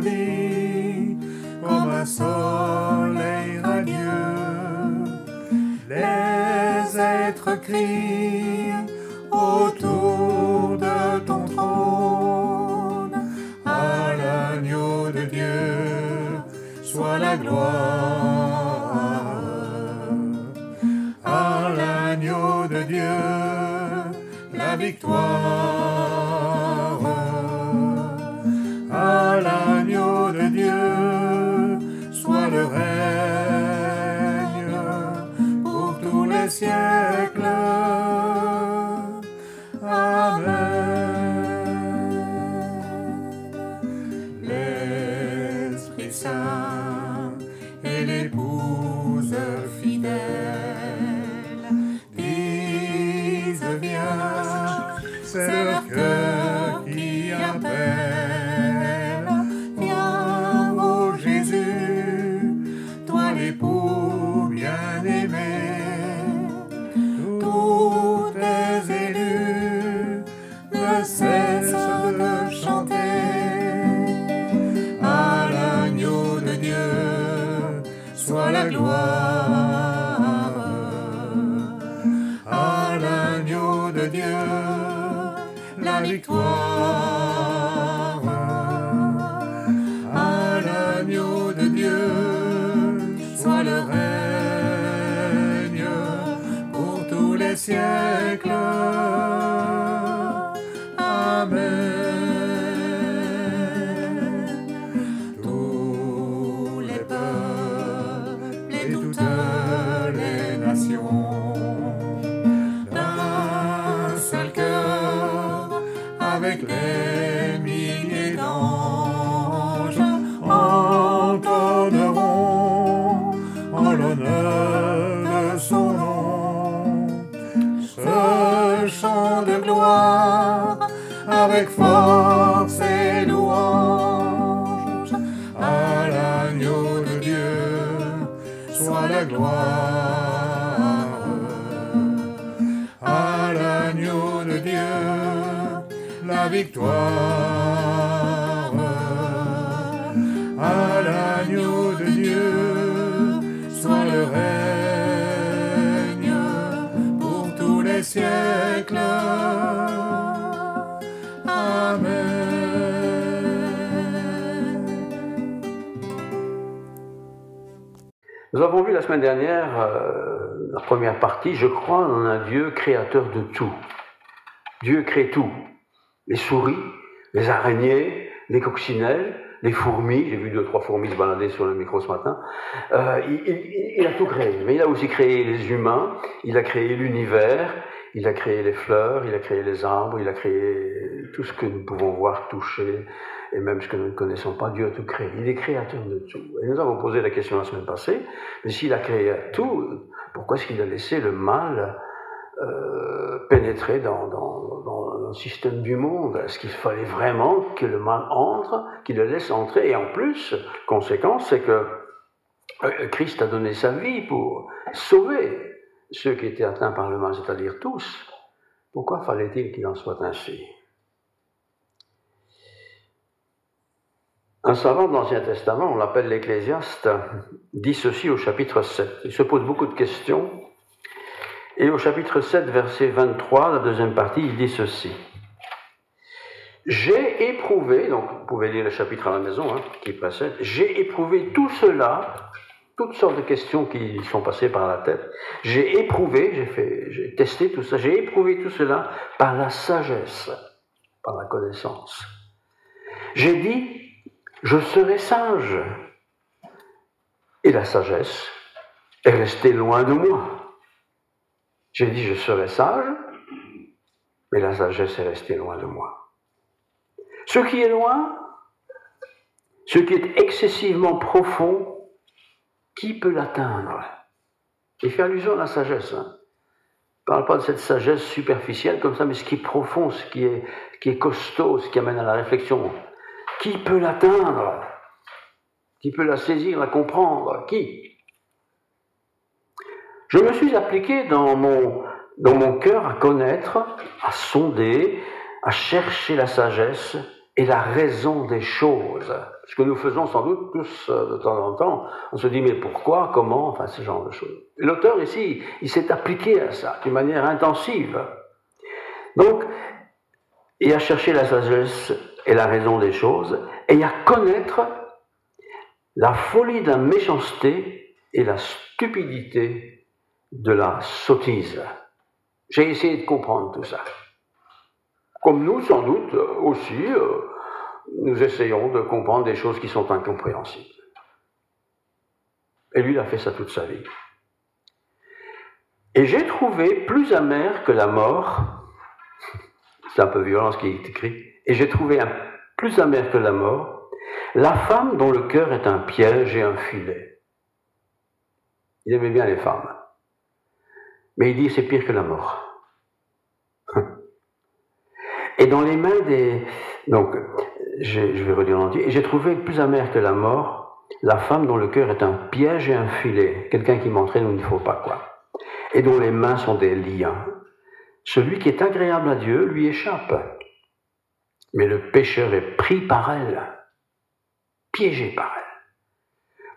resplendit comme un soleil radieux. Les êtres crient autour de ton trône. À l'agneau de Dieu soit la gloire. À l'agneau de Dieu la victoire. À l'agneau de Dieu soit le règne pour tous les siècles. Amen. L'Esprit Saint et l'épouse fidèle disent viens, c'est leur cœur qui appelle. Viens, ô Jésus, toi l'époux bien-aimé, tous tes élus ne cessent de chanter. À l'agneau de Dieu soit la gloire. À l'agneau de Dieu la victoire. À l'agneau de Dieu soit le règne pour tous les siècles. Amen. Tous les peuples et toutes les nations, d'un seul cœur, avec les milliers d'anges, entonneront en l'honneur de son nom ce chant de gloire avec force et louange. À l'agneau de Dieu soit la gloire. À l'agneau de Dieu la victoire. À l'agneau de Dieu soit le règne pour tous les siècles. Amen. Nous avons vu la semaine dernière la première partie, je crois en un Dieu créateur de tout. Dieu crée tout. Les souris, les araignées, les coccinelles, les fourmis. J'ai vu 2 ou 3 fourmis se balader sur le micro ce matin. Il a tout créé. Mais il a aussi créé les humains, il a créé l'univers, il a créé les fleurs, il a créé les arbres, il a créé tout ce que nous pouvons voir, toucher, et même ce que nous ne connaissons pas. Dieu a tout créé. Il est créateur de tout. Et nous avons posé la question la semaine passée, mais s'il a créé tout, pourquoi est-ce qu'il a laissé le mal pénétrer dans le système du monde? Est-ce qu'il fallait vraiment que le mal entre, qu'il le laisse entrer? Et en plus, conséquence, c'est que Christ a donné sa vie pour sauver ceux qui étaient atteints par le mal, c'est-à-dire tous. Pourquoi fallait-il qu'il en soit ainsi? Un savant de l'Ancien Testament, on l'appelle l'Ecclésiaste, dit ceci au chapitre 7. Il se pose beaucoup de questions. Et au chapitre 7, verset 23, la deuxième partie, il dit ceci. J'ai éprouvé, donc vous pouvez lire le chapitre à la maison qui précède, j'ai éprouvé tout cela, toutes sortes de questions qui sont passées par la tête. J'ai éprouvé, j'ai testé tout ça, j'ai éprouvé tout cela par la sagesse, par la connaissance. J'ai dit, je serai sage. Et la sagesse est restée loin de moi. J'ai dit, je serai sage, mais la sagesse est restée loin de moi. Ce qui est loin, ce qui est excessivement profond, qui peut l'atteindre? Il fait allusion à la sagesse. Il ne parle pas de cette sagesse superficielle comme ça, mais ce qui est profond, ce qui est costaud, ce qui amène à la réflexion. Qui peut l'atteindre? Qui peut la saisir, la comprendre? Qui? Je me suis appliqué dans mon cœur à connaître, à sonder, à chercher la sagesse, et la raison des choses. Ce que nous faisons sans doute tous de temps en temps, on se dit mais pourquoi, comment, enfin ce genre de choses. L'auteur ici, il s'est appliqué à ça d'une manière intensive. Donc, il a cherché la sagesse et la raison des choses, et à connaître la folie de la méchanceté et la stupidité de la sottise. J'ai essayé de comprendre tout ça. Comme nous, sans doute, aussi, nous essayons de comprendre des choses qui sont incompréhensibles. Et lui, il a fait ça toute sa vie. Et j'ai trouvé plus amer que la mort, c'est un peu violent ce qui est écrit, et j'ai trouvé plus amer que la mort, la femme dont le cœur est un piège et un filet. Il aimait bien les femmes. Mais il dit c'est pire que la mort. Et dans les mains des... Donc, je vais redire l'entier. Et j'ai trouvé plus amer que la mort, la femme dont le cœur est un piège et un filet. Quelqu'un qui m'entraîne où il ne faut pas, quoi. Et dont les mains sont des liens. Celui qui est agréable à Dieu lui échappe. Mais le pécheur est pris par elle, piégé par elle.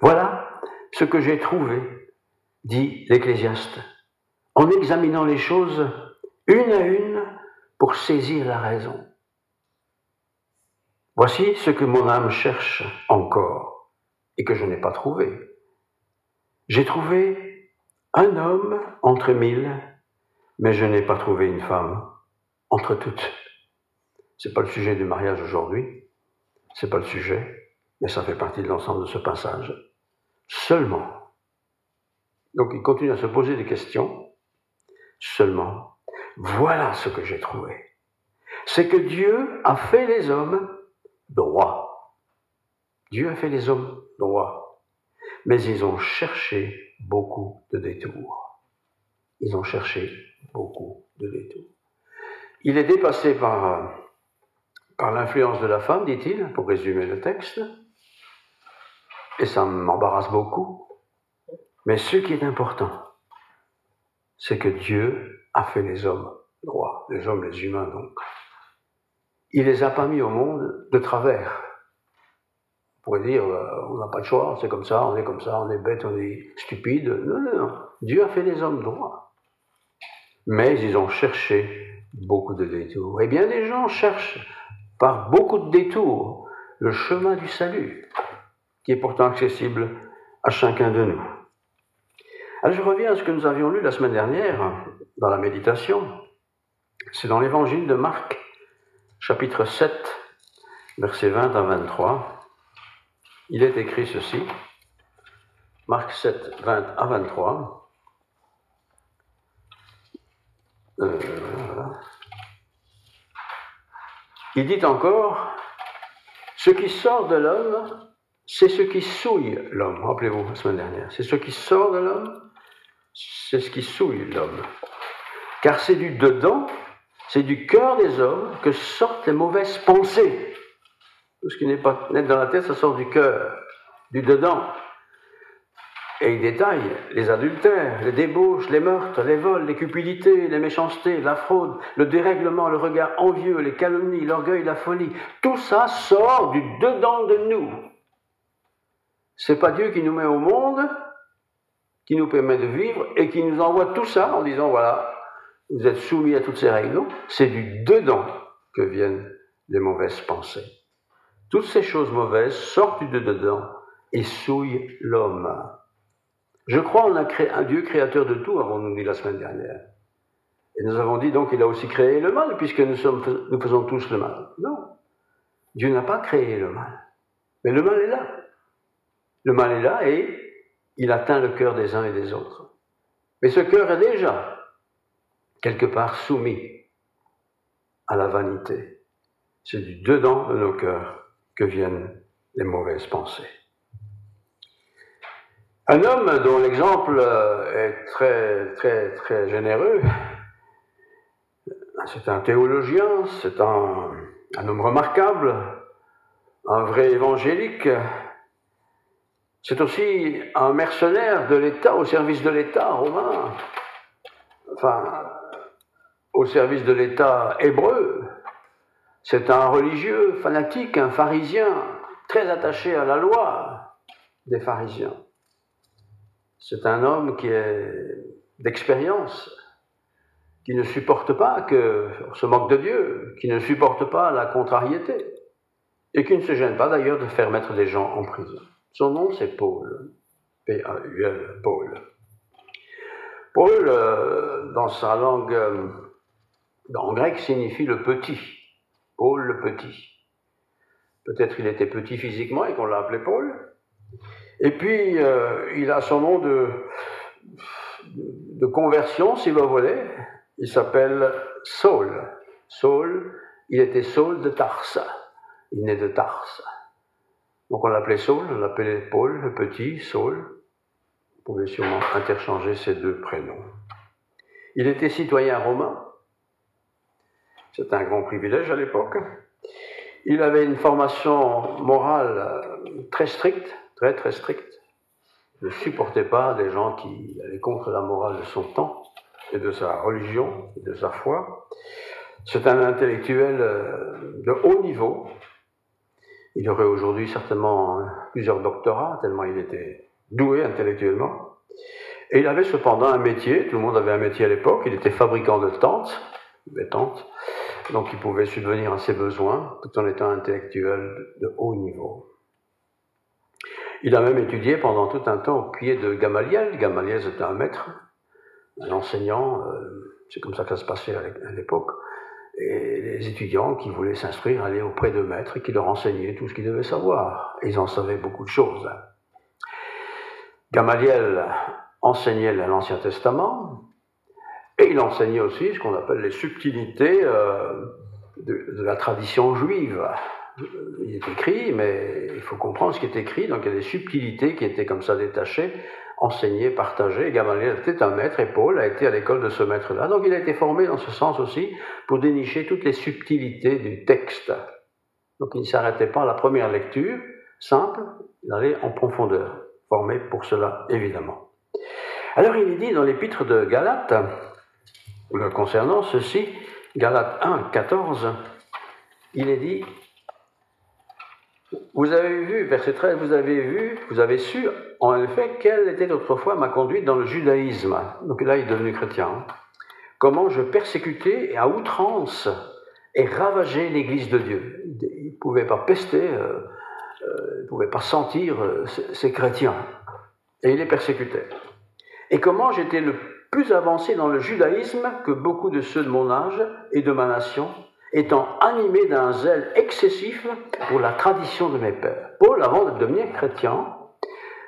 Voilà ce que j'ai trouvé, dit l'Ecclésiaste, en examinant les choses une à une pour saisir la raison. Voici ce que mon âme cherche encore et que je n'ai pas trouvé. J'ai trouvé un homme entre 1000, mais je n'ai pas trouvé une femme entre toutes. C'est pas le sujet du mariage aujourd'hui, c'est pas le sujet, mais ça fait partie de l'ensemble de ce passage. Seulement. Donc il continue à se poser des questions. Seulement. Voilà ce que j'ai trouvé. C'est que Dieu a fait les hommes droits. Dieu a fait les hommes droits. Mais ils ont cherché beaucoup de détours. Ils ont cherché beaucoup de détours. Il est dépassé par l'influence de la femme, dit-il, pour résumer le texte. Et ça m'embarrasse beaucoup. Mais ce qui est important, c'est que Dieu a fait les hommes droits, les hommes, les humains donc. Il les a pas mis au monde de travers. On pourrait dire, on n'a pas de choix, c'est comme ça, on est bête, on est stupide. Non, non, non. Dieu a fait les hommes droits. Mais ils ont cherché beaucoup de détours. Et bien des gens cherchent par beaucoup de détours le chemin du salut, qui est pourtant accessible à chacun de nous. Alors je reviens à ce que nous avions lu la semaine dernière dans la méditation. C'est dans l'évangile de Marc, chapitre 7, versets 20 à 23. Il est écrit ceci, Marc 7, 20 à 23. Voilà. Il dit encore, ce qui sort de l'homme, c'est ce qui souille l'homme. Rappelez-vous la semaine dernière, c'est ce qui sort de l'homme, c'est ce qui souille l'homme. Car c'est du dedans, c'est du cœur des hommes que sortent les mauvaises pensées. Tout ce qui n'est pas net dans la tête, ça sort du cœur, du dedans. Et il détaille les adultères, les débauches, les meurtres, les vols, les cupidités, les méchancetés, la fraude, le dérèglement, le regard envieux, les calomnies, l'orgueil, la folie. Tout ça sort du dedans de nous. C'est pas Dieu qui nous met au monde, qui nous permet de vivre et qui nous envoie tout ça en disant voilà, vous êtes soumis à toutes ces règles. Non, c'est du dedans que viennent les mauvaises pensées. Toutes ces choses mauvaises sortent du dedans et souillent l'homme. Je crois en un Dieu créateur de tout, avons-nous dit la semaine dernière. Et nous avons dit donc qu'il a aussi créé le mal, puisque nous faisons tous le mal. Non, Dieu n'a pas créé le mal. Mais le mal est là. Le mal est là et il atteint le cœur des uns et des autres. Mais ce cœur est déjà, quelque part, soumis à la vanité. C'est du dedans de nos cœurs que viennent les mauvaises pensées. Un homme dont l'exemple est très, très, très généreux, c'est un théologien, c'est un homme remarquable, un vrai évangélique. C'est aussi un mercenaire de l'État, au service de l'État romain, enfin, au service de l'État hébreu. C'est un religieux fanatique, un pharisien, très attaché à la loi des pharisiens. C'est un homme qui est d'expérience, qui ne supporte pas, que se moque de Dieu, qui ne supporte pas la contrariété, et qui ne se gêne pas d'ailleurs de faire mettre des gens en prison. Son nom, c'est Paul, P-A-U-L, Paul. Paul, dans sa langue, en grec, signifie le petit. Paul le petit. Peut-être qu'il était petit physiquement et qu'on l'a appelé Paul. Et puis, il a son nom de conversion, si vous voulez. Il s'appelle Saul. Saul, il était Saul de Tarse. Il naît de Tarse. Donc on l'appelait Saul, on l'appelait Paul, le petit, Saul. Vous pouvez sûrement interchanger ces deux prénoms. Il était citoyen romain. C'était un grand privilège à l'époque. Il avait une formation morale très stricte, très très stricte. Il ne supportait pas des gens qui allaient contre la morale de son temps et de sa religion et de sa foi. C'est un intellectuel de haut niveau. Il aurait aujourd'hui certainement plusieurs doctorats, tellement il était doué intellectuellement. Et il avait cependant un métier, tout le monde avait un métier à l'époque, il était fabricant de tentes, donc il pouvait subvenir à ses besoins tout en étant intellectuel de haut niveau. Il a même étudié pendant tout un temps au pied de Gamaliel. Gamaliel était un maître, un enseignant, c'est comme ça que ça se passait à l'époque. Et les étudiants qui voulaient s'instruire allaient auprès de maîtres qui leur enseignaient tout ce qu'ils devaient savoir. Et ils en savaient beaucoup de choses. Gamaliel enseignait l'Ancien Testament, et il enseignait aussi ce qu'on appelle les subtilités de la tradition juive. Il est écrit, mais il faut comprendre ce qui est écrit, donc il y a des subtilités qui étaient comme ça détachées, enseignées, partagées. Gamaliel était un maître, et Paul a été à l'école de ce maître-là. Donc il a été formé dans ce sens aussi pour dénicher toutes les subtilités du texte. Donc il ne s'arrêtait pas à la première lecture, simple, il allait en profondeur, formé pour cela, évidemment. Alors il est dit dans l'épître de Galates, concernant ceci, Galates 1, 14, il est dit, vous avez vu, verset 13, vous avez su, en effet, quelle était autrefois ma conduite dans le judaïsme. Donc là, il est devenu chrétien. Comment je persécutais à outrance et ravageais l'Église de Dieu. Il ne pouvait pas pester, il ne pouvait pas sentir ces chrétiens. Et il les persécutait. Et comment j'étais le plus avancé dans le judaïsme que beaucoup de ceux de mon âge et de ma nation, étant animé d'un zèle excessif pour la tradition de mes pères. Paul, avant de devenir chrétien,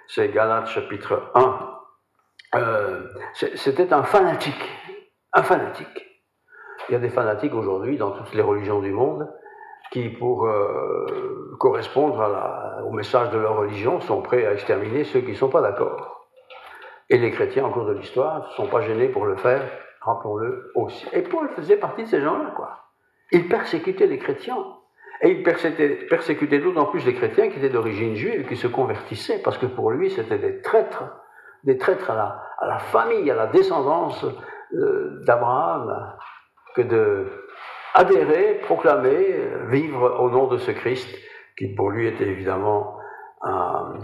c'est Galates chapitre 1, c'était un fanatique. Un fanatique. Il y a des fanatiques aujourd'hui dans toutes les religions du monde qui, pour correspondre au message de leur religion, sont prêts à exterminer ceux qui ne sont pas d'accord. Et les chrétiens, en cours de l'histoire, ne sont pas gênés pour le faire, rappelons-le aussi. Et Paul faisait partie de ces gens-là, quoi. Il persécutait les chrétiens. Et il persécutait d'autant plus les chrétiens qui étaient d'origine juive, qui se convertissaient, parce que pour lui, c'était des traîtres à la famille, à la descendance d'Abraham, que de adhérer, proclamer, vivre au nom de ce Christ, qui pour lui était évidemment un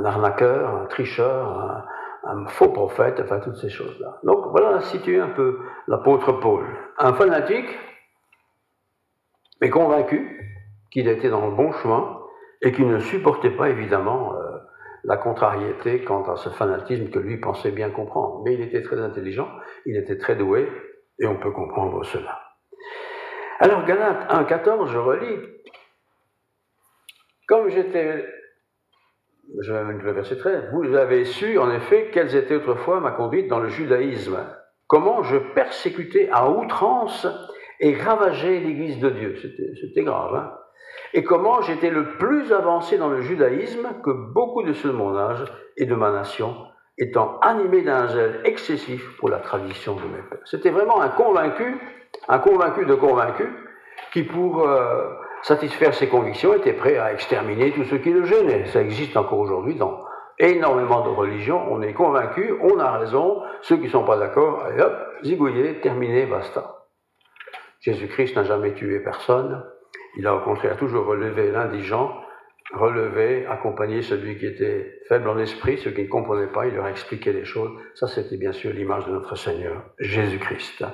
arnaqueur, un tricheur, un faux prophète, enfin toutes ces choses-là. Donc voilà, situer un peu l'apôtre Paul. Un fanatique, mais convaincu qu'il était dans le bon chemin et qu'il ne supportait pas évidemment la contrariété quant à ce fanatisme que lui pensait bien comprendre. Mais il était très intelligent, il était très doué et on peut comprendre cela. Alors Galates 1,14, je relis. Comme j'étais... Je vais mettre le verset 13. Vous avez su, en effet, quelles étaient autrefois ma conduite dans le judaïsme. Comment je persécutais à outrance et ravageais l'Église de Dieu. C'était grave, hein. Et comment j'étais le plus avancé dans le judaïsme que beaucoup de ceux de mon âge et de ma nation, étant animé d'un zèle excessif pour la tradition de mes pères. C'était vraiment un convaincu de convaincus, qui pour satisfaire ses convictions était prêt à exterminer tous ceux qui le gênaient. Ça existe encore aujourd'hui dans énormément de religions. On est convaincu, on a raison, ceux qui ne sont pas d'accord, allez hop, zigouillé, terminé, basta. Jésus-Christ n'a jamais tué personne. Il a au contraire toujours relevé l'indigent, accompagné celui qui était faible en esprit, ceux qui ne comprenaient pas, il leur a expliqué les choses. Ça, c'était bien sûr l'image de notre Seigneur Jésus-Christ.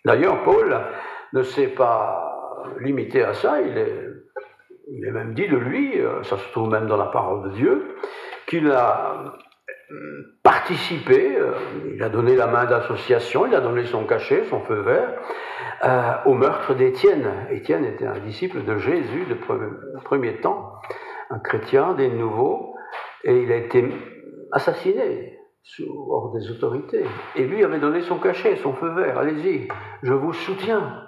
D'ailleurs, Paul ne s'est pas limité à ça, il est même dit de lui, ça se trouve même dans la parole de Dieu, qu'il a participé, il a donné la main d'association, il a donné son cachet, son feu vert, au meurtre d'Étienne. Étienne était un disciple de Jésus de premier temps, un chrétien des nouveaux, et il a été assassiné hors des autorités. Et lui avait donné son cachet, son feu vert. Allez-y, je vous soutiens.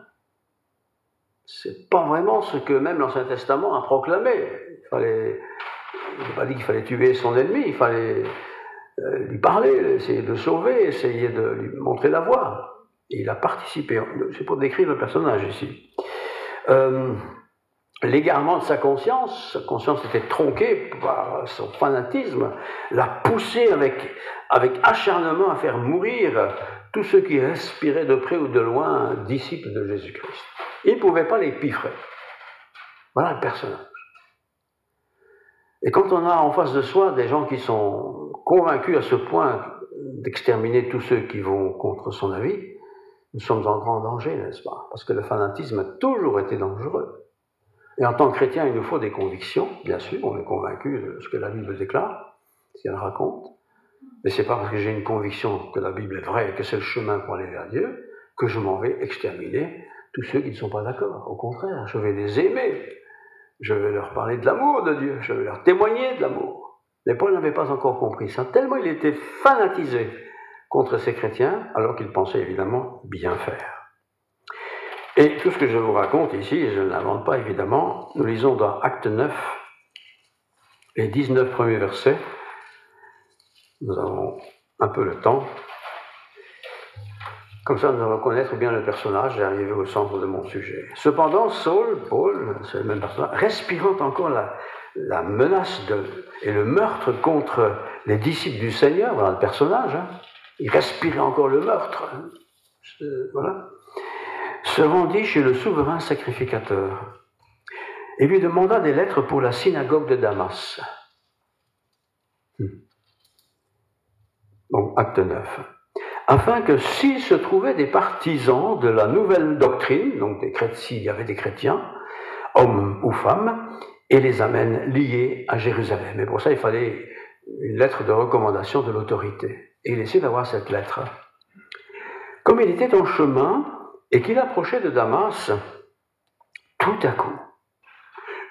C'est pas vraiment ce que même l'Ancien Testament a proclamé. Il n'a pas dit qu'il fallait tuer son ennemi, il fallait lui parler, essayer de le sauver, essayer de lui montrer la voie. Et il a participé. C'est pour décrire le personnage ici. L'égarement de sa conscience était tronquée par son fanatisme, l'a poussé avec acharnement à faire mourir tous ceux qui respiraient de près ou de loin disciples de Jésus-Christ. Il ne pouvait pas les piffrer. Voilà le personnage. Et quand on a en face de soi des gens qui sont convaincus à ce point d'exterminer tous ceux qui vont contre son avis, nous sommes en grand danger, n'est-ce pas? Parce que le fanatisme a toujours été dangereux. Et en tant que chrétien, il nous faut des convictions, bien sûr, on est convaincu de ce que la Bible déclare, ce qu'elle raconte. Mais c'est pas parce que j'ai une conviction que la Bible est vraie et que c'est le chemin pour aller vers Dieu que je m'en vais exterminer tous ceux qui ne sont pas d'accord. Au contraire, je vais les aimer. Je vais leur parler de l'amour de Dieu. Je vais leur témoigner de l'amour. Mais Paul n'avait pas encore compris ça, tellement il était fanatisé contre ces chrétiens, alors qu'il pensait évidemment bien faire. Et tout ce que je vous raconte ici, je ne l'invente pas évidemment, nous lisons dans Acte 9, les 19 premiers versets. Nous avons un peu le temps. Comme ça, nous allons connaître bien le personnage et arriver au centre de mon sujet. Cependant, Paul, c'est le même personnage, respirant encore la menace et le meurtre contre les disciples du Seigneur, voilà le personnage, il respirait encore le meurtre, voilà, se rendit chez le souverain sacrificateur et lui demanda des lettres pour la synagogue de Damas. Donc, acte 9. Afin que s'il se trouvait des partisans de la nouvelle doctrine, donc s'il y avait des chrétiens, hommes ou femmes, et les amène liés à Jérusalem. Et pour ça, il fallait une lettre de recommandation de l'autorité. Et il essaie d'avoir cette lettre. Comme il était en chemin et qu'il approchait de Damas, tout à coup,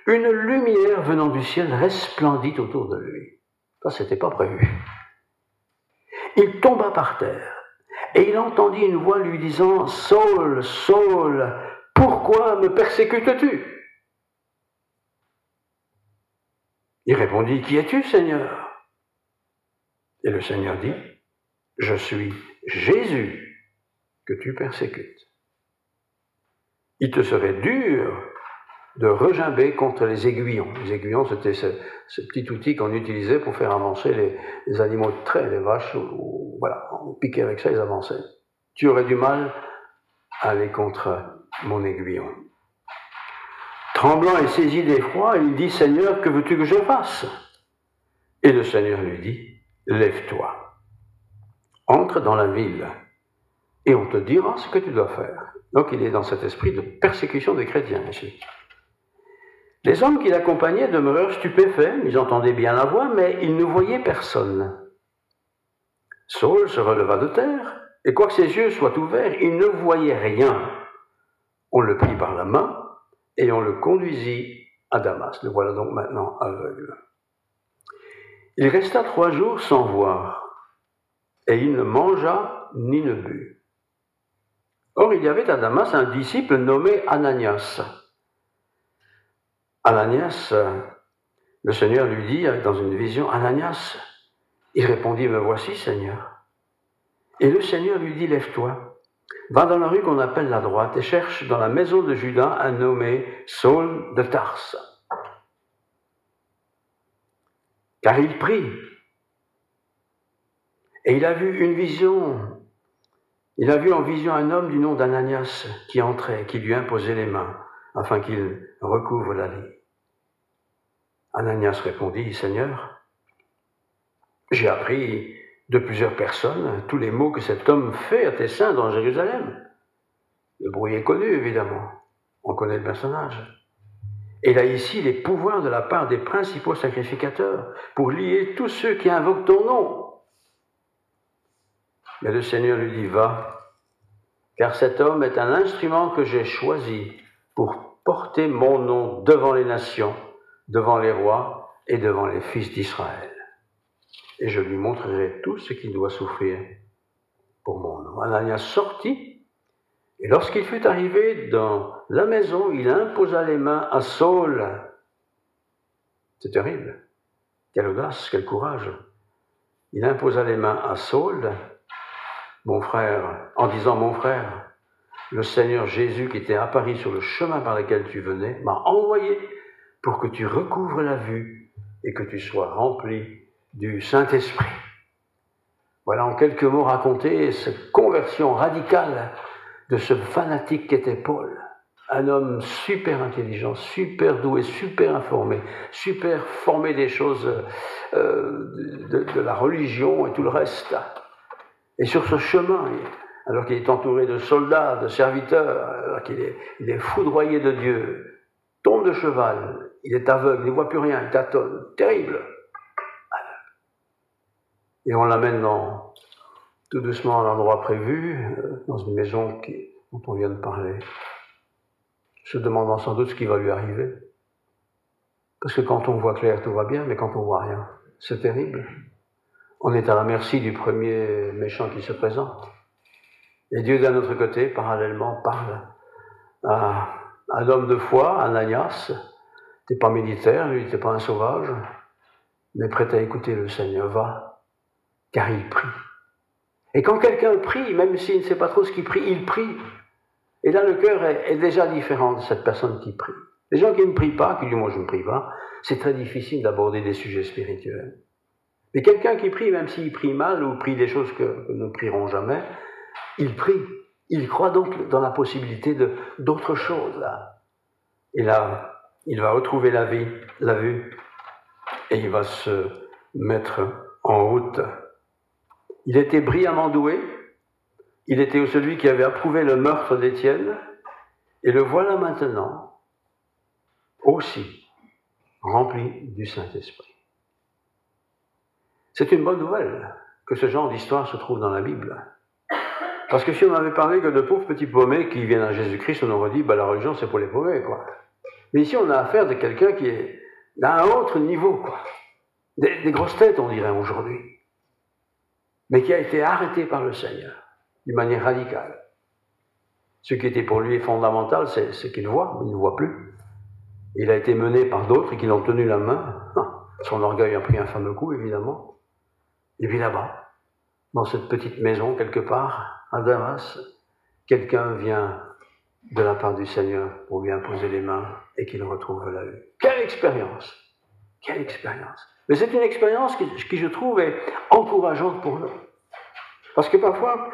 une lumière venant du ciel resplendit autour de lui. Ça, c'était pas prévu. Il tomba par terre. Et il entendit une voix lui disant « Saul, Saul, pourquoi me persécutes-tu » Il répondit « Qui es-tu, Seigneur » Et le Seigneur dit « Je suis Jésus que tu persécutes. Il te serait dur de regimber contre les aiguillons. » Les aiguillons, c'était ce petit outil qu'on utilisait pour faire avancer les animaux de trait, les vaches, voilà, on piquait avec ça, ils avançaient. Tu aurais du mal à aller contre mon aiguillon. Tremblant et saisi d'effroi, il dit « Seigneur, que veux-tu que je fasse ?» Et le Seigneur lui dit « Lève-toi, entre dans la ville, et on te dira ce que tu dois faire. » Donc il est dans cet esprit de persécution des chrétiens ici. Les hommes qui l'accompagnaient demeurèrent stupéfaits, ils entendaient bien la voix, mais ils ne voyaient personne. Saul se releva de terre, et quoique ses yeux soient ouverts, il ne voyait rien. On le prit par la main, et on le conduisit à Damas. Le voilà donc maintenant aveugle. Il resta 3 jours sans voir, et il ne mangea ni ne but. Or, il y avait à Damas un disciple nommé Ananias. Ananias, le Seigneur lui dit dans une vision, « Ananias ?» Il répondit, « Me voici, Seigneur. » Et le Seigneur lui dit, « Lève-toi, va dans la rue qu'on appelle la droite et cherche dans la maison de Judas un nommé Saul de Tarse. » Car il prie. Et il a vu une vision. Il a vu en vision un homme du nom d'Ananias qui entrait, qui lui imposait les mains, afin qu'il recouvre la lie. Ananias répondit, « Seigneur, j'ai appris de plusieurs personnes tous les maux que cet homme fait à tes saints dans Jérusalem. » Le bruit est connu, évidemment. On connaît le personnage. Et il a ici les pouvoirs de la part des principaux sacrificateurs pour lier tous ceux qui invoquent ton nom. Mais le Seigneur lui dit, « Va, car cet homme est un instrument que j'ai choisi pour porter mon nom devant les nations, devant les rois et devant les fils d'Israël. Et je lui montrerai tout ce qu'il doit souffrir pour mon nom. » Ananias sortit, et lorsqu'il fut arrivé dans la maison, il imposa les mains à Saul. C'est terrible. Quelle audace, quel courage. Il imposa les mains à Saul, mon frère, en disant, « Mon frère, le Seigneur Jésus qui t'est apparu sur le chemin par lequel tu venais m'a envoyé pour que tu recouvres la vue et que tu sois rempli du Saint-Esprit. » Voilà en quelques mots raconter cette conversion radicale de ce fanatique qu'était Paul. Un homme super intelligent, super doué, super informé, super formé des choses de la religion et tout le reste. Et sur ce chemin, alors qu'il est entouré de soldats, de serviteurs, alors qu'il est foudroyé de Dieu, tombe de cheval, il est aveugle, il ne voit plus rien, il tâtonne, terrible. Et on l'amène tout doucement à l'endroit prévu, dans une maison dont on vient de parler, se demandant sans doute ce qui va lui arriver. Parce que quand on voit clair, tout va bien, mais quand on voit rien, c'est terrible. On est à la merci du premier méchant qui se présente. Et Dieu, d'un autre côté, parallèlement, parle à un homme de foi, Ananias. T'es pas militaire, lui, t'es pas un sauvage, mais prêt à écouter le Seigneur. Va, car il prie. Et quand quelqu'un prie, même s'il ne sait pas trop ce qu'il prie, il prie. Et là, le cœur est déjà différent de cette personne qui prie. Les gens qui ne prient pas, qui disent « moi je ne prie pas », c'est très difficile d'aborder des sujets spirituels. Mais quelqu'un qui prie, même s'il prie mal ou prie des choses que nous ne prierons jamais, il prie. Il croit donc dans la possibilité d'autre chose. Là. Et là, il va retrouver la vue, et il va se mettre en route. Il était brillamment doué. Il était celui qui avait approuvé le meurtre d'Étienne, et le voilà maintenant aussi rempli du Saint-Esprit. C'est une bonne nouvelle que ce genre d'histoire se trouve dans la Bible. Parce que si on avait parlé que de pauvres petits paumés qui viennent à Jésus-Christ, on aurait dit la religion c'est pour les paumés, quoi. Mais ici on a affaire de quelqu'un qui est à un autre niveau, quoi. Des grosses têtes, on dirait aujourd'hui. Mais qui a été arrêté par le Seigneur d'une manière radicale. Ce qui était pour lui fondamental, c'est qu'il voit, mais il ne voit plus. Il a été mené par d'autres qui l'ont tenu la main. Son orgueil a pris un fameux coup, évidemment. Et puis là-bas, dans cette petite maison, quelque part, à Damas, quelqu'un vient de la part du Seigneur pour lui imposer les mains et qu'il retrouve la vue. Quelle expérience! Quelle expérience! Mais c'est une expérience qui, je trouve, est encourageante pour nous. Parce que parfois,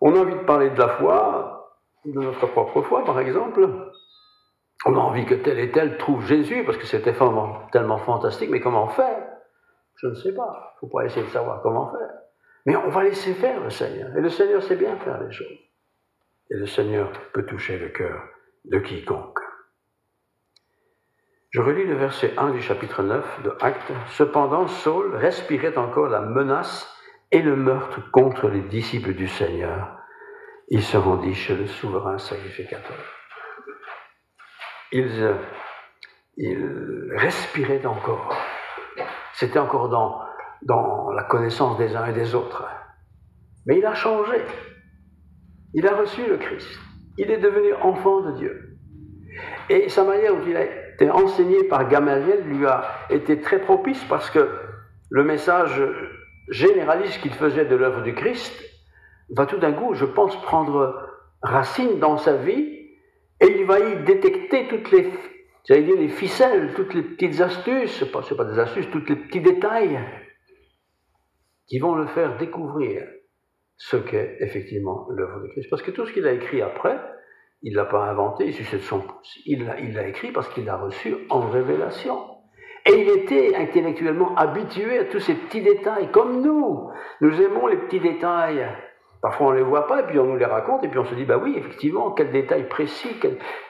on a envie de parler de la foi, de notre propre foi, par exemple. On a envie que tel et tel trouve Jésus, parce que c'était tellement fantastique, mais comment faire? Je ne sais pas. Il ne faut pas essayer de savoir comment faire. Mais on va laisser faire le Seigneur. Et le Seigneur sait bien faire les choses. Et le Seigneur peut toucher le cœur de quiconque. Je relis le verset 1 du chapitre 9 de Actes. « Cependant, Saul respirait encore la menace et le meurtre contre les disciples du Seigneur. Il se rendit chez le souverain sacrificateur. » Il respirait encore. C'était encore dans la connaissance des uns et des autres. Mais il a changé. Il a reçu le Christ. Il est devenu enfant de Dieu. Et sa manière dont il a été enseigné par Gamaliel lui a été très propice parce que le message généraliste qu'il faisait de l'œuvre du Christ va tout d'un coup, je pense, prendre racine dans sa vie et il va y détecter toutes les ficelles, toutes les petites astuces, c'est pas des astuces, tous les petits détails qui vont le faire découvrir ce qu'est effectivement l'œuvre de Christ. Parce que tout ce qu'il a écrit après, il ne l'a pas inventé, il l'a écrit parce qu'il l'a reçu en révélation. Et il était intellectuellement habitué à tous ces petits détails, comme nous. Nous aimons les petits détails. Parfois on ne les voit pas, et puis on nous les raconte, et puis on se dit, bah oui, effectivement, quel détail précis,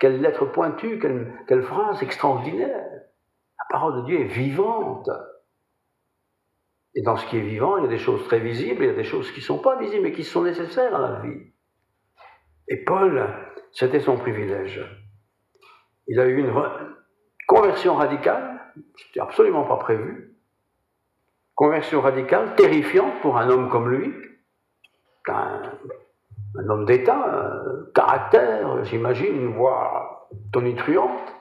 quelle lettre pointue, quelle phrase extraordinaire. La parole de Dieu est vivante. Et dans ce qui est vivant, il y a des choses très visibles, il y a des choses qui ne sont pas visibles, mais qui sont nécessaires à la vie. Et Paul, c'était son privilège. Il a eu une conversion radicale, c'était absolument pas prévu. Conversion radicale, terrifiante pour un homme comme lui, un homme d'État, un caractère, j'imagine, une voix tonitruante.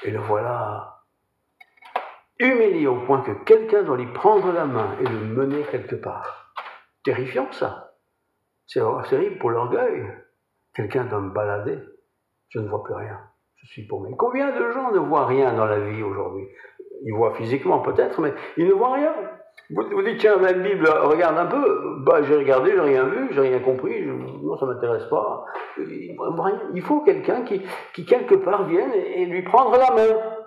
Et le voilà humilié au point que quelqu'un doit lui prendre la main et le mener quelque part. Terrifiant ça. C'est terrible pour l'orgueil. Quelqu'un doit me balader. Je ne vois plus rien. Je suis paumé. Combien de gens ne voient rien dans la vie aujourd'hui? Ils voient physiquement peut-être, mais ils ne voient rien. Vous dites, tiens, la Bible, regarde un peu. Bah, j'ai regardé, j'ai rien vu, j'ai rien compris. Non, ça ne m'intéresse pas. Il faut quelqu'un qui quelque part vienne et lui prendre la main.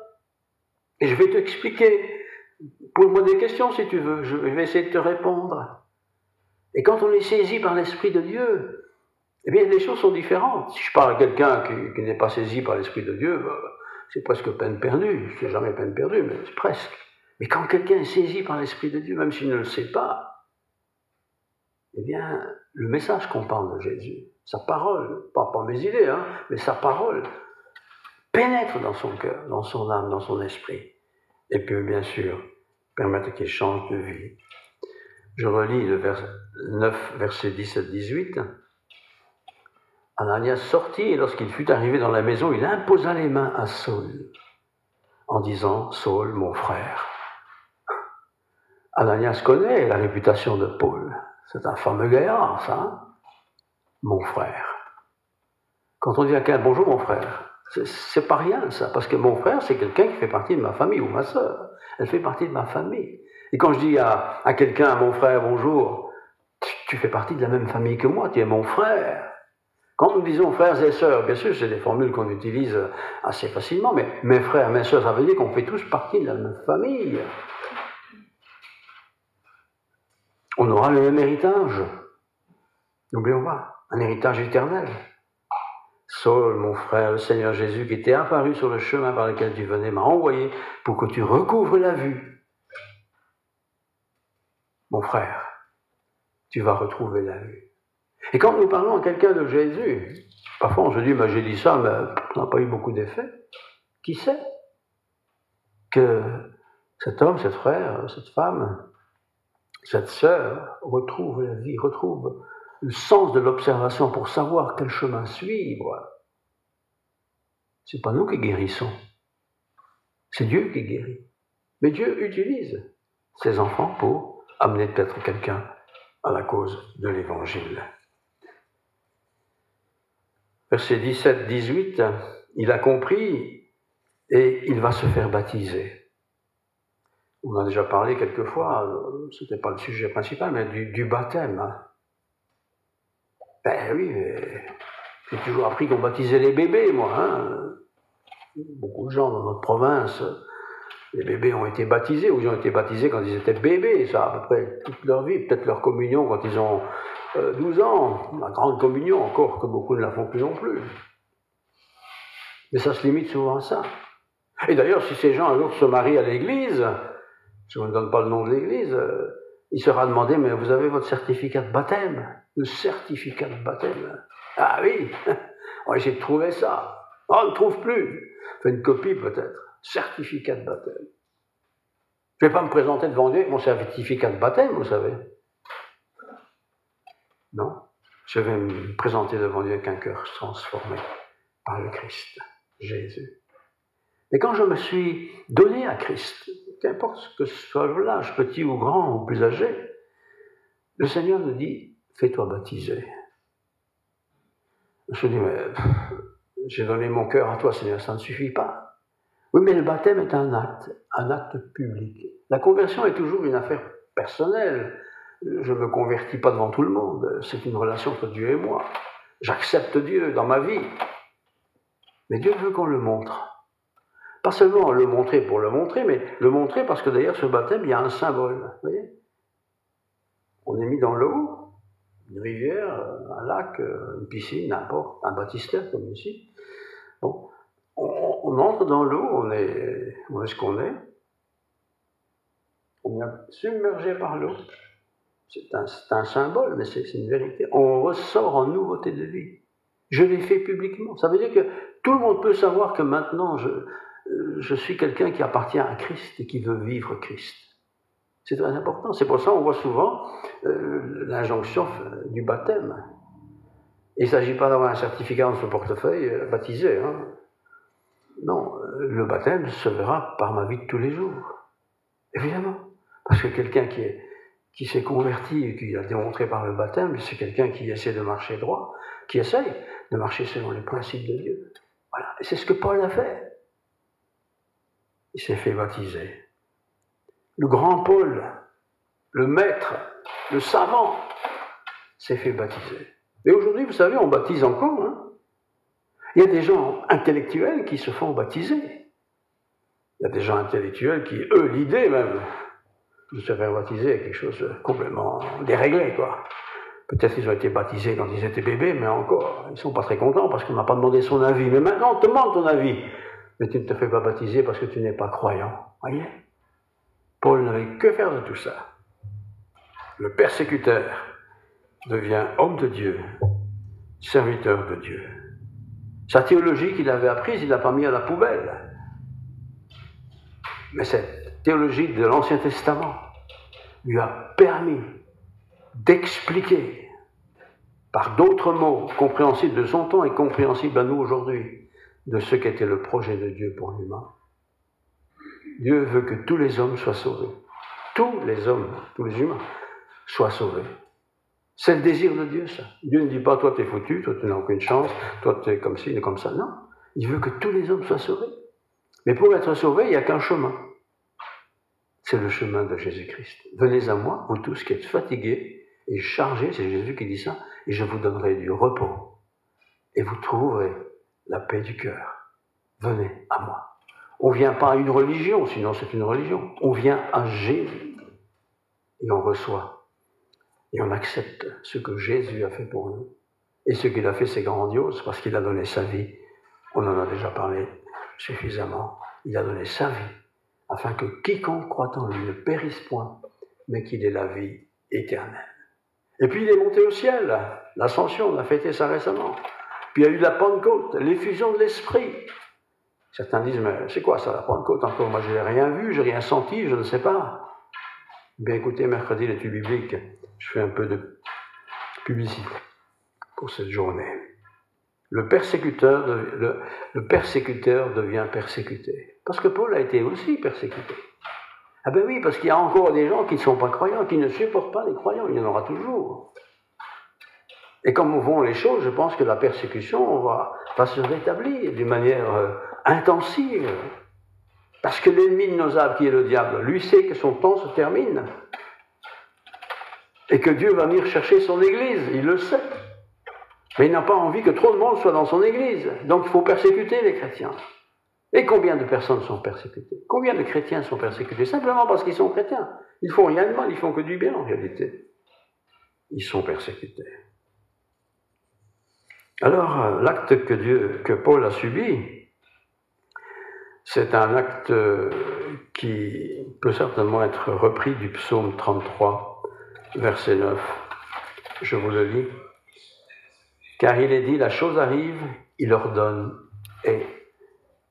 Et je vais t'expliquer. Pose-moi des questions si tu veux. Je vais essayer de te répondre. Et quand on est saisi par l'Esprit de Dieu, eh bien, les choses sont différentes. Si je parle à quelqu'un qui n'est pas saisi par l'Esprit de Dieu, c'est presque peine perdue. C'est jamais peine perdue, mais c'est presque. Mais quand quelqu'un est saisi par l'Esprit de Dieu, même s'il ne le sait pas, eh bien, le message qu'on parle de Jésus, sa parole, pas mes idées, mais sa parole, pénètre dans son cœur, dans son âme, dans son esprit, et peut bien sûr permettre qu'il change de vie. Je relis le verset 9, verset 17-18. Ananias sortit, et lorsqu'il fut arrivé dans la maison, il imposa les mains à Saul, en disant, « Saul, mon frère. » Ananias connaît la réputation de Paul. C'est un fameux gaillard, ça. Mon frère. Quand on dit à quelqu'un, « Bonjour, mon frère », c'est pas rien, ça, parce que mon frère, c'est quelqu'un qui fait partie de ma famille, ou ma sœur. Elle fait partie de ma famille. Et quand je dis à quelqu'un, mon frère, bonjour, tu fais partie de la même famille que moi, tu es mon frère. Quand nous disons frères et sœurs, bien sûr, c'est des formules qu'on utilise assez facilement, mais mes frères, mes sœurs, ça veut dire qu'on fait tous partie de la même famille. On aura le même héritage. N'oublions pas, un héritage éternel. Saul, mon frère, le Seigneur Jésus, qui était apparu sur le chemin par lequel tu venais, m'a envoyé pour que tu recouvres la vue. Mon frère, tu vas retrouver la vue. Et quand nous parlons à quelqu'un de Jésus, parfois on se dit, mais j'ai dit ça, mais ça n'a pas eu beaucoup d'effet. Qui sait que cet homme, cet frère, cette femme, cette sœur retrouve la vie, retrouve le sens de l'observation pour savoir quel chemin suivre. C'est pas nous qui guérissons, c'est Dieu qui guérit. Mais Dieu utilise ses enfants pour amener peut-être quelqu'un à la cause de l'Évangile. Verset 17-18, il a compris et il va se faire baptiser. On a déjà parlé quelquefois, ce n'était pas le sujet principal, mais du baptême. Ben oui, j'ai toujours appris qu'on baptisait les bébés, moi. Beaucoup de gens dans notre province, les bébés ont été baptisés, ou ils ont été baptisés quand ils étaient bébés, ça à peu près toute leur vie, peut-être leur communion quand ils ont 12 ans, la grande communion encore, que beaucoup ne la font plus non plus. Mais ça se limite souvent à ça. Et d'ailleurs, si ces gens un jour se marient à l'église, je ne donne pas le nom de l'église, il sera demandé, mais vous avez votre certificat de baptême? Le certificat de baptême. Ah oui, on va essayer de trouver ça. On ne le trouve plus. Fait une copie peut-être. Certificat de baptême. Je ne vais pas me présenter devant Dieu avec mon certificat de baptême, vous savez. Non, je vais me présenter devant Dieu avec un cœur transformé par le Christ, Jésus. Et quand je me suis donné à Christ, qu'importe que ce soit l'âge, petit ou grand ou plus âgé, le Seigneur nous dit, fais-toi baptiser. Je dis, mais j'ai donné mon cœur à toi, Seigneur, ça ne suffit pas. Oui, mais le baptême est un acte public. La conversion est toujours une affaire personnelle. je ne me convertis pas devant tout le monde. C'est une relation entre Dieu et moi. J'accepte Dieu dans ma vie. Mais Dieu veut qu'on le montre. Pas seulement le montrer pour le montrer, mais le montrer parce que d'ailleurs, ce baptême, il y a un symbole. Vous voyez ? On est mis dans l'eau, une rivière, un lac, une piscine, n'importe, un baptistère comme ici. Bon, on entre dans l'eau, on est ce qu'on est. On est submergé par l'eau. C'est un symbole, mais c'est une vérité. On ressort en nouveauté de vie. Je l'ai fait publiquement. Ça veut dire que tout le monde peut savoir que maintenant, je suis quelqu'un qui appartient à Christ et qui veut vivre Christ. C'est très important. C'est pour ça qu'on voit souvent l'injonction du baptême. Il ne s'agit pas d'avoir un certificat dans son portefeuille baptisé. Hein. Non, le baptême se verra par ma vie de tous les jours. Évidemment. Parce que quelqu'un qui s'est converti et qui a démontré par le baptême, c'est quelqu'un qui essaie de marcher droit, qui essaye de marcher selon les principes de Dieu. Voilà. Et c'est ce que Paul a fait. Il s'est fait baptiser. Le grand Paul, le maître, le savant, s'est fait baptiser. Et aujourd'hui, vous savez, on baptise encore. Hein. Il y a des gens intellectuels qui se font baptiser. Il y a des gens intellectuels qui, eux, l'idée même de se faire baptiser est quelque chose de complètement déréglé, quoi. Peut-être qu'ils ont été baptisés quand ils étaient bébés, mais encore, ils ne sont pas très contents parce qu'on n'a pas demandé son avis. Mais maintenant, on te demande ton avis. Mais tu ne te fais pas baptiser parce que tu n'es pas croyant. Voyez ? Paul n'avait que faire de tout ça. Le persécuteur devient homme de Dieu, serviteur de Dieu. Sa théologie qu'il avait apprise, il ne l'a pas mis à la poubelle. Mais cette théologie de l'Ancien Testament lui a permis d'expliquer par d'autres mots compréhensibles de son temps et compréhensibles à nous aujourd'hui de ce qu'était le projet de Dieu pour l'humain. Dieu veut que tous les hommes soient sauvés. Tous les hommes, tous les humains soient sauvés. C'est le désir de Dieu, ça. Dieu ne dit pas, toi t'es foutu, toi tu n'as aucune chance, toi t'es comme ci, t'es comme ça. Non, il veut que tous les hommes soient sauvés. Mais pour être sauvés, il n'y a qu'un chemin. C'est le chemin de Jésus-Christ. Venez à moi, vous tous qui êtes fatigués et chargés, c'est Jésus qui dit ça, et je vous donnerai du repos. Et vous trouverez la paix du cœur. Venez à moi. On ne vient pas à une religion, sinon c'est une religion. On vient à Jésus. Et on reçoit. Et on accepte ce que Jésus a fait pour nous. Et ce qu'il a fait, c'est grandiose, parce qu'il a donné sa vie. On en a déjà parlé suffisamment. Il a donné sa vie, afin que quiconque croit en lui ne périsse point, mais qu'il ait la vie éternelle. Et puis il est monté au ciel, l'ascension, on a fêté ça récemment. Puis il y a eu la Pentecôte, l'effusion de l'Esprit. Certains disent, mais c'est quoi ça, la Pentecôte encore? Moi, je n'ai rien vu, je n'ai rien senti, je ne sais pas. Bien écoutez, mercredi, l'étude biblique, je fais un peu de publicité pour cette journée. Le persécuteur devient persécuté. Parce que Paul a été aussi persécuté. Ah ben oui, parce qu'il y a encore des gens qui ne sont pas croyants, qui ne supportent pas les croyants, il y en aura toujours. Et comme vont les choses, je pense que la persécution va se rétablir d'une manière intensive. Parce que l'ennemi de nos âmes, qui est le diable, lui sait que son temps se termine. Et que Dieu va venir chercher son Église, il le sait. Mais il n'a pas envie que trop de monde soit dans son Église. Donc il faut persécuter les chrétiens. Et combien de personnes sont persécutées? Combien de chrétiens sont persécutés? Simplement parce qu'ils sont chrétiens. Ils ne font rien de mal, ils font que du bien en réalité. Ils sont persécutés. Alors, l'acte que Paul a subi, c'est un acte qui peut certainement être repris du psaume 33, verset 9. Je vous le lis. Car il est dit, la chose arrive, il ordonne, et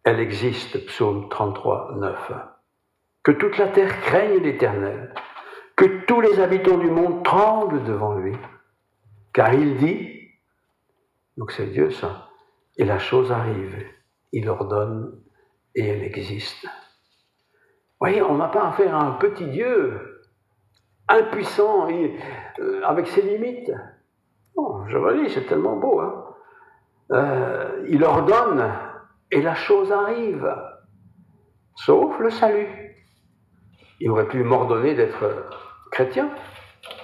elle existe, psaume 33, 9. Que toute la terre craigne l'Éternel, que tous les habitants du monde tremblent devant lui. Car il dit, donc c'est Dieu ça, et la chose arrive, il ordonne, et elle existe. Vous voyez, on n'a pas affaire à un petit Dieu, impuissant, avec ses limites. Non, je vous dis, c'est tellement beau. Hein. Il ordonne, et la chose arrive, sauf le salut. Il aurait pu m'ordonner d'être chrétien,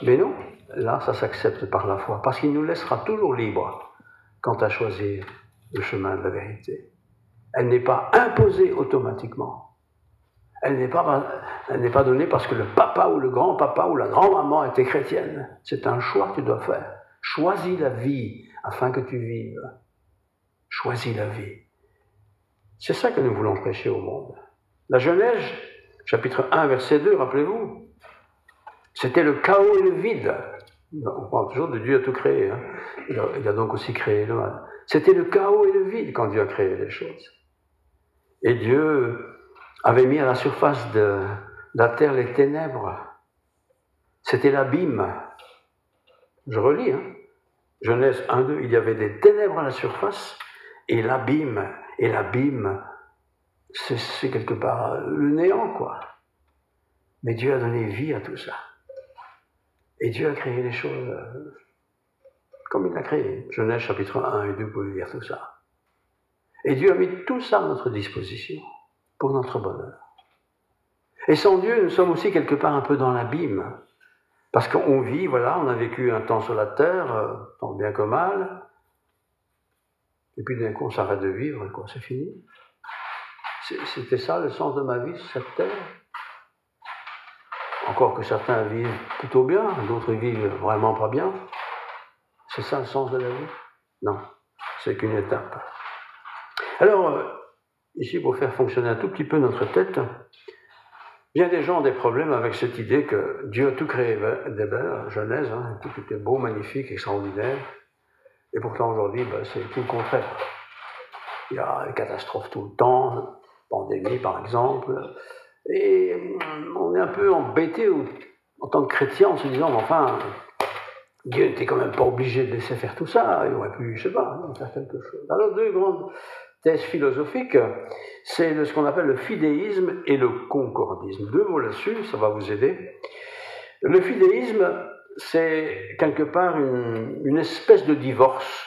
Mais non, là, ça s'accepte par la foi, parce qu'il nous laissera toujours libres quant à choisir le chemin de la vérité. Elle n'est pas imposée automatiquement. Elle n'est pas donnée parce que le papa ou le grand-papa ou la grand-maman était chrétienne. C'est un choix que tu dois faire. Choisis la vie afin que tu vives. Choisis la vie. C'est ça que nous voulons prêcher au monde. La Genèse, chapitre 1, verset 2, rappelez-vous, c'était le chaos et le vide. On parle toujours de Dieu a tout créé. Hein. Il a donc aussi créé le mal. C'était le chaos et le vide quand Dieu a créé les choses. Et Dieu avait mis à la surface de la terre les ténèbres. C'était l'abîme. Je relis, hein. Genèse 1, 2, il y avait des ténèbres à la surface et l'abîme. Et l'abîme, c'est quelque part le néant, quoi. Mais Dieu a donné vie à tout ça. Et Dieu a créé les choses comme il l'a créé. Genèse chapitre 1 et 2, vous pouvez lire tout ça. Et Dieu a mis tout ça à notre disposition pour notre bonheur. Et sans Dieu, nous sommes aussi quelque part un peu dans l'abîme. Parce qu'on vit, voilà, on a vécu un temps sur la terre, tant bien que mal. Et puis d'un coup, on s'arrête de vivre, quoi, c'est fini. C'était ça le sens de ma vie sur cette terre. Encore que certains vivent plutôt bien, d'autres vivent vraiment pas bien. C'est ça le sens de la vie? Non, c'est qu'une étape. Alors, ici, pour faire fonctionner un tout petit peu notre tête, bien des gens ont des problèmes avec cette idée que Dieu a tout créé des belles, Genèse, hein, tout était beau, magnifique, extraordinaire. Et pourtant, aujourd'hui, c'est tout le contraire. Il y a des catastrophes tout le temps, pandémie par exemple, et on est un peu embêté en tant que chrétien en se disant, enfin, Dieu n'était quand même pas obligé de laisser faire tout ça, il aurait pu, je sais pas, faire quelque chose. Alors, deux grandes thèses philosophiques, c'est ce qu'on appelle le fidéisme et le concordisme. Deux mots là-dessus, ça va vous aider. Le fidéisme, c'est quelque part une espèce de divorce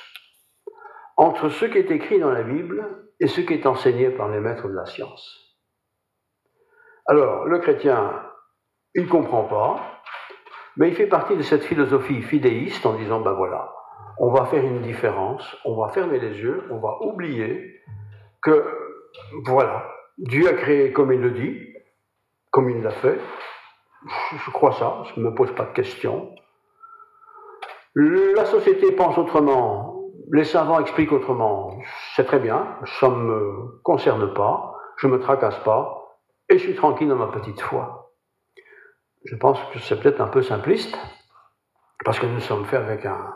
entre ce qui est écrit dans la Bible et ce qui est enseigné par les maîtres de la science. Alors, le chrétien, il ne comprend pas, mais il fait partie de cette philosophie fidéiste en disant, ben voilà, on va faire une différence, on va fermer les yeux, on va oublier que, voilà, Dieu a créé comme il le dit, comme il l'a fait. Je crois ça, je ne me pose pas de questions. La société pense autrement, les savants expliquent autrement, c'est très bien, ça ne me concerne pas, je ne me tracasse pas, et je suis tranquille dans ma petite foi. Je pense que c'est peut-être un peu simpliste, parce que nous sommes faits avec un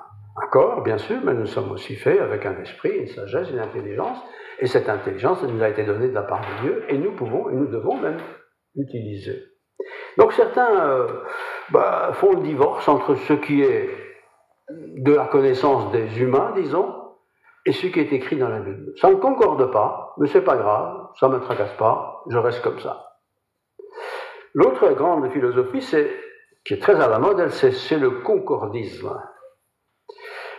corps, bien sûr, mais nous sommes aussi faits avec un esprit, une sagesse, une intelligence, et cette intelligence elle nous a été donnée de la part de Dieu, et nous pouvons, et nous devons même l'utiliser. Donc certains font le divorce entre ce qui est de la connaissance des humains, disons, et ce qui est écrit dans la Bible. Ça ne concorde pas, mais c'est pas grave, ça ne me tracasse pas, je reste comme ça. L'autre grande philosophie, qui est très à la mode, c'est le concordisme.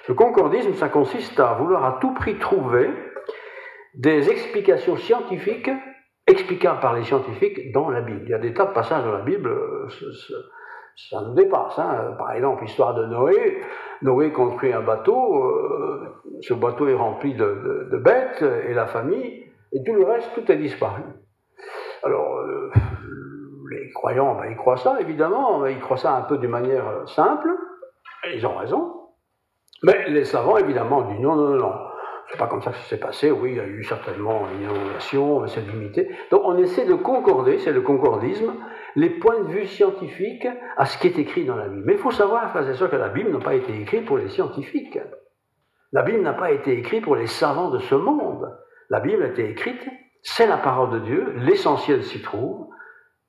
Le concordisme, ça consiste à vouloir à tout prix trouver des explications scientifiques, explicables par les scientifiques, dans la Bible. Il y a des tas de passages dans la Bible, ça nous dépasse. Hein. Par exemple, l'histoire de Noé. Noé construit un bateau, ce bateau est rempli de bêtes, et la famille, et tout le reste, tout est disparu. Alors, les croyants, ils croient ça, évidemment, mais ils croient ça un peu d'une manière simple, et ils ont raison. Mais les savants, évidemment, disent non. C'est pas comme ça que ça s'est passé. Oui, il y a eu certainement une inondation, mais c'est limité. Donc on essaie de concorder, c'est le concordisme, les points de vue scientifiques à ce qui est écrit dans la Bible. Mais il faut savoir, frères et sœurs, que la Bible n'a pas été écrite pour les scientifiques. La Bible n'a pas été écrite pour les savants de ce monde. La Bible a été écrite, c'est la parole de Dieu, l'essentiel s'y trouve,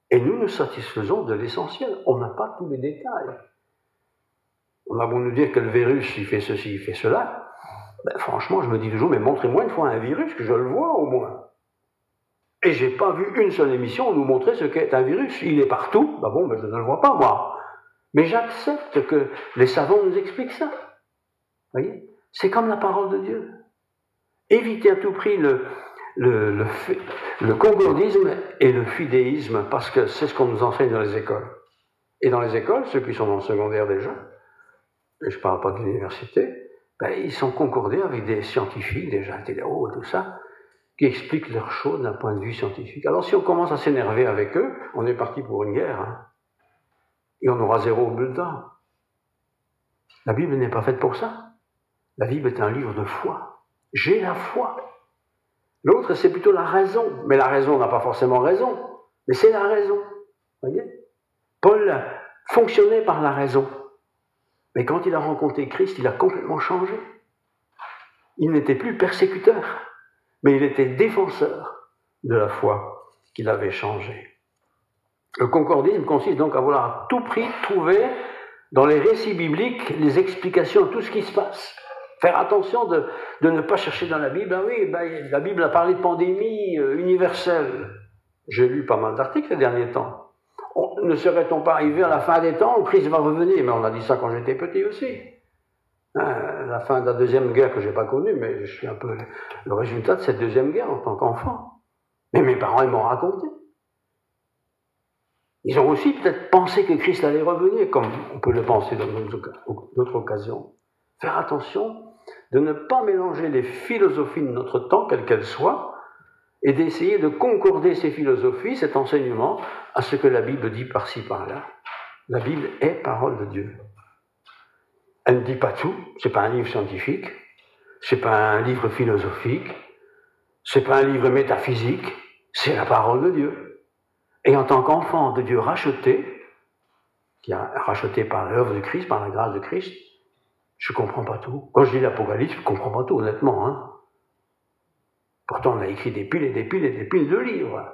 et nous nous satisfaisons de l'essentiel. On n'a pas tous les détails. On a beau nous dire que le virus, il fait ceci, il fait cela. Franchement, je me dis toujours, mais montrez-moi une fois un virus, que je le vois au moins. Et je n'ai pas vu une seule émission nous montrer ce qu'est un virus. Il est partout, je ne le vois pas, moi. Mais j'accepte que les savants nous expliquent ça. Vous voyez ? C'est comme la parole de Dieu. Évitez à tout prix le concordisme et le fidéisme, parce que c'est ce qu'on nous enseigne dans les écoles. Et dans les écoles, ceux qui sont dans le secondaire déjà, et je ne parle pas de l'université, ben, ils sont concordés avec des scientifiques, des intellectuels, tout ça, qui expliquent leurs choses d'un point de vue scientifique. Alors si on commence à s'énerver avec eux, on est parti pour une guerre, hein, et on aura 0 bulletin. La Bible n'est pas faite pour ça. La Bible est un livre de foi. J'ai la foi. L'autre, c'est plutôt la raison. Mais la raison n'a pas forcément raison, mais c'est la raison. Vous voyez ? Paul fonctionnait par la raison. Mais quand il a rencontré Christ, il a complètement changé. Il n'était plus persécuteur, mais il était défenseur de la foi qu'il avait changée. Le concordisme consiste donc à vouloir à tout prix trouver dans les récits bibliques les explications à tout ce qui se passe. Faire attention de ne pas chercher dans la Bible. Ah oui, la Bible a parlé de pandémie universelle. J'ai lu pas mal d'articles ces derniers temps. Ne serait-on pas arrivé à la fin des temps où Christ va revenir? Mais on a dit ça quand j'étais petit aussi. La fin de la deuxième guerre que je n'ai pas connue, mais je suis un peu le résultat de cette deuxième guerre en tant qu'enfant. Mais mes parents, ils m'ont raconté. Ils ont aussi peut-être pensé que Christ allait revenir, comme on peut le penser dans d'autres occasions. Faire attention de ne pas mélanger les philosophies de notre temps, quelles qu'elles soient, et d'essayer de concorder ces philosophies, cet enseignement, à ce que la Bible dit par-ci, par-là. La Bible est parole de Dieu. Elle ne dit pas tout, c'est pas un livre scientifique, c'est pas un livre philosophique, c'est pas un livre métaphysique, c'est la parole de Dieu. Et en tant qu'enfant de Dieu racheté, qui a racheté par l'œuvre de Christ, par la grâce de Christ, je ne comprends pas tout. Quand je lis l'Apocalypse, je ne comprends pas tout, honnêtement. Hein. Pourtant, on a écrit des piles et des piles et des piles de livres.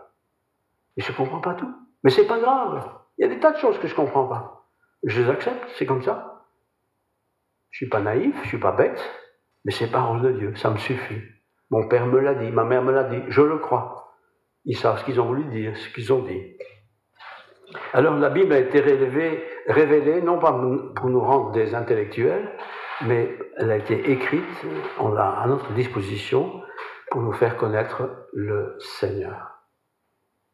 Et je ne comprends pas tout. Mais c'est pas grave. Il y a des tas de choses que je ne comprends pas. Je les accepte, c'est comme ça. Je ne suis pas naïf, je ne suis pas bête, mais c'est parole de Dieu, ça me suffit. Mon père me l'a dit, ma mère me l'a dit, je le crois. Ils savent ce qu'ils ont voulu dire, ce qu'ils ont dit. Alors la Bible a été révélée non pas pour nous rendre des intellectuels, mais elle a été écrite, on l'a à notre disposition pour nous faire connaître le Seigneur.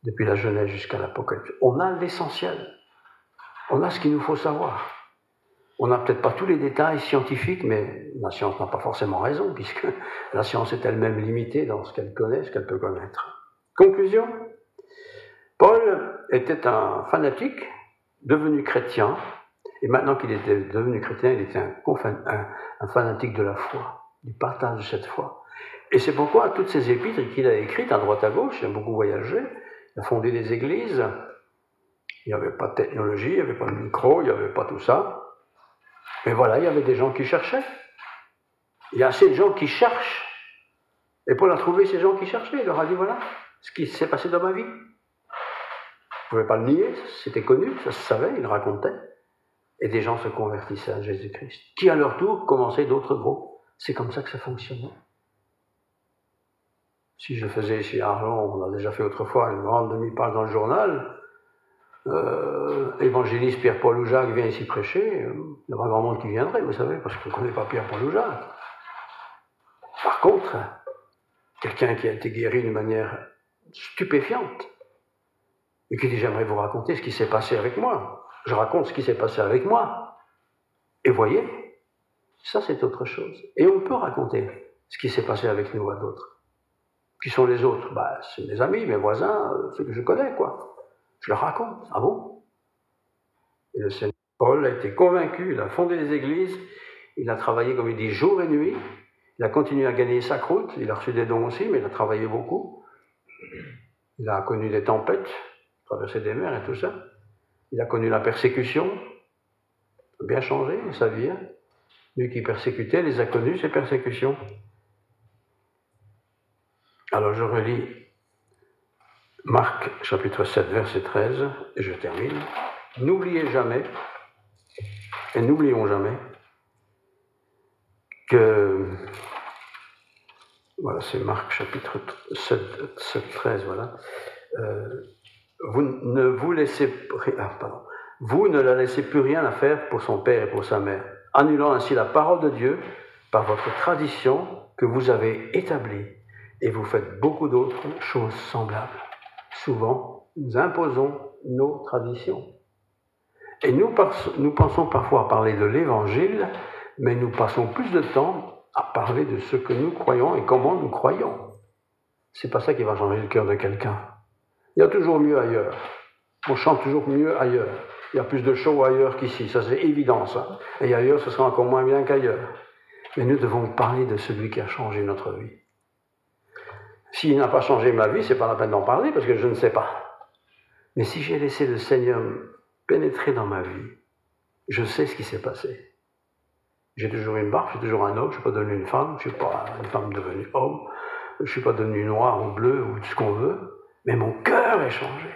Depuis la Genèse jusqu'à l'Apocalypse. On a l'essentiel. On a ce qu'il nous faut savoir. On n'a peut-être pas tous les détails scientifiques, mais la science n'a pas forcément raison, puisque la science est elle-même limitée dans ce qu'elle connaît, ce qu'elle peut connaître. Conclusion. Paul était un fanatique, devenu chrétien, et maintenant qu'il était devenu chrétien, il était un fanatique de la foi, du partage de cette foi. Et c'est pourquoi toutes ces épîtres qu'il a écrites à droite à gauche, il a beaucoup voyagé, il a fondé des églises, il n'y avait pas de technologie, il n'y avait pas de micro, il n'y avait pas tout ça. Mais voilà, il y avait des gens qui cherchaient. Il y a assez de gens qui cherchent. Et Paul a trouvé ces gens qui cherchaient, il leur a dit voilà ce qui s'est passé dans ma vie. Je ne pouvais pas le nier, c'était connu, ça se savait, il racontait. Et des gens se convertissaient à Jésus-Christ, qui à leur tour commençaient d'autres groupes. C'est comme ça que ça fonctionnait. Si je faisais ici à Arlon, on a déjà fait autrefois une grande demi-page dans le journal, évangéliste Pierre-Paul ou Jacques vient ici prêcher, il n'y a pas grand monde qui viendrait, vous savez, parce qu'on ne connaît pas Pierre-Paul ou Jacques. Par contre, quelqu'un qui a été guéri d'une manière stupéfiante, et qui dit j'aimerais vous raconter ce qui s'est passé avec moi. Je raconte ce qui s'est passé avec moi. Et voyez, ça c'est autre chose. Et on peut raconter ce qui s'est passé avec nous à d'autres. Qui sont les autres? C'est mes amis, mes voisins, ceux que je connais, quoi. Je leur raconte. Ah bon? Et le Seigneur Paul a été convaincu, il a fondé les églises, il a travaillé, comme il dit, jour et nuit, il a continué à gagner sa croûte, il a reçu des dons aussi, mais il a travaillé beaucoup. Il a connu des tempêtes, traversé des mers et tout ça. Il a connu la persécution, il a bien changé sa vie. Hein. Lui qui persécutait, les a connus, ces persécutions. Alors je relis Marc chapitre 7, verset 13, et je termine. N'oubliez jamais, et n'oublions jamais, que, voilà, c'est Marc chapitre 7, 13, voilà. Vous ne la laissez plus rien à faire pour son père et pour sa mère, annulant ainsi la parole de Dieu par votre tradition que vous avez établie. Et vous faites beaucoup d'autres choses semblables. Souvent, nous imposons nos traditions. Et nous pensons parfois parler de l'Évangile, mais nous passons plus de temps à parler de ce que nous croyons et comment nous croyons. C'est pas ça qui va changer le cœur de quelqu'un. Il y a toujours mieux ailleurs. On chante toujours mieux ailleurs. Il y a plus de show ailleurs qu'ici, ça c'est évident ça. Et ailleurs, ce sera encore moins bien qu'ailleurs. Mais nous devons parler de celui qui a changé notre vie. S'il n'a pas changé ma vie, c'est pas la peine d'en parler parce que je ne sais pas. Mais si j'ai laissé le Seigneur pénétrer dans ma vie, je sais ce qui s'est passé. J'ai toujours une barbe, j'ai toujours un homme, je ne suis pas devenu une femme, je ne suis pas une femme devenue homme, je ne suis pas devenu noir ou bleu ou ce qu'on veut, mais mon cœur est changé.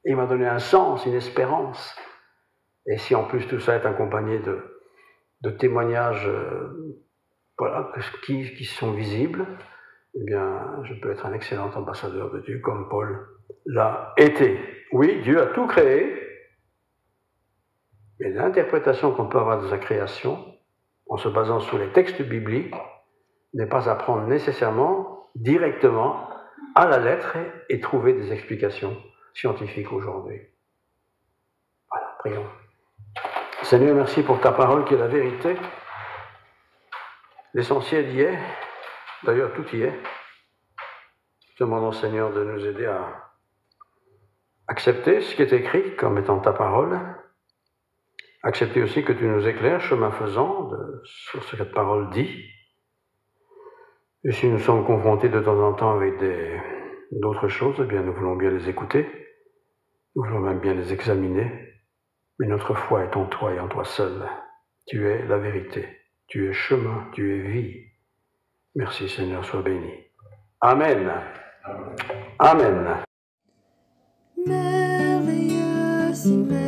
Et il m'a donné un sens, une espérance. Et si en plus tout ça est accompagné de témoignages qui sont visibles, eh bien, je peux être un excellent ambassadeur de Dieu comme Paul l'a été. Oui, Dieu a tout créé, mais l'interprétation qu'on peut avoir de sa création, en se basant sur les textes bibliques, n'est pas à prendre nécessairement, directement, à la lettre et trouver des explications scientifiques aujourd'hui. Voilà, prions. Seigneur, merci pour ta parole qui est la vérité. L'essentiel y est, d'ailleurs tout y est. Demandons, Seigneur, de nous aider à accepter ce qui est écrit comme étant ta parole. Accepter aussi que tu nous éclaires, chemin faisant, sur ce que cette parole dit. Et si nous sommes confrontés de temps en temps avec d'autres choses, eh bien nous voulons bien les écouter. Nous voulons même bien les examiner. Mais notre foi est en toi et en toi seul. Tu es la vérité. Tu es chemin, tu es vie. Merci Seigneur, sois béni. Amen. Amen. Merveilleux, si merveilleux.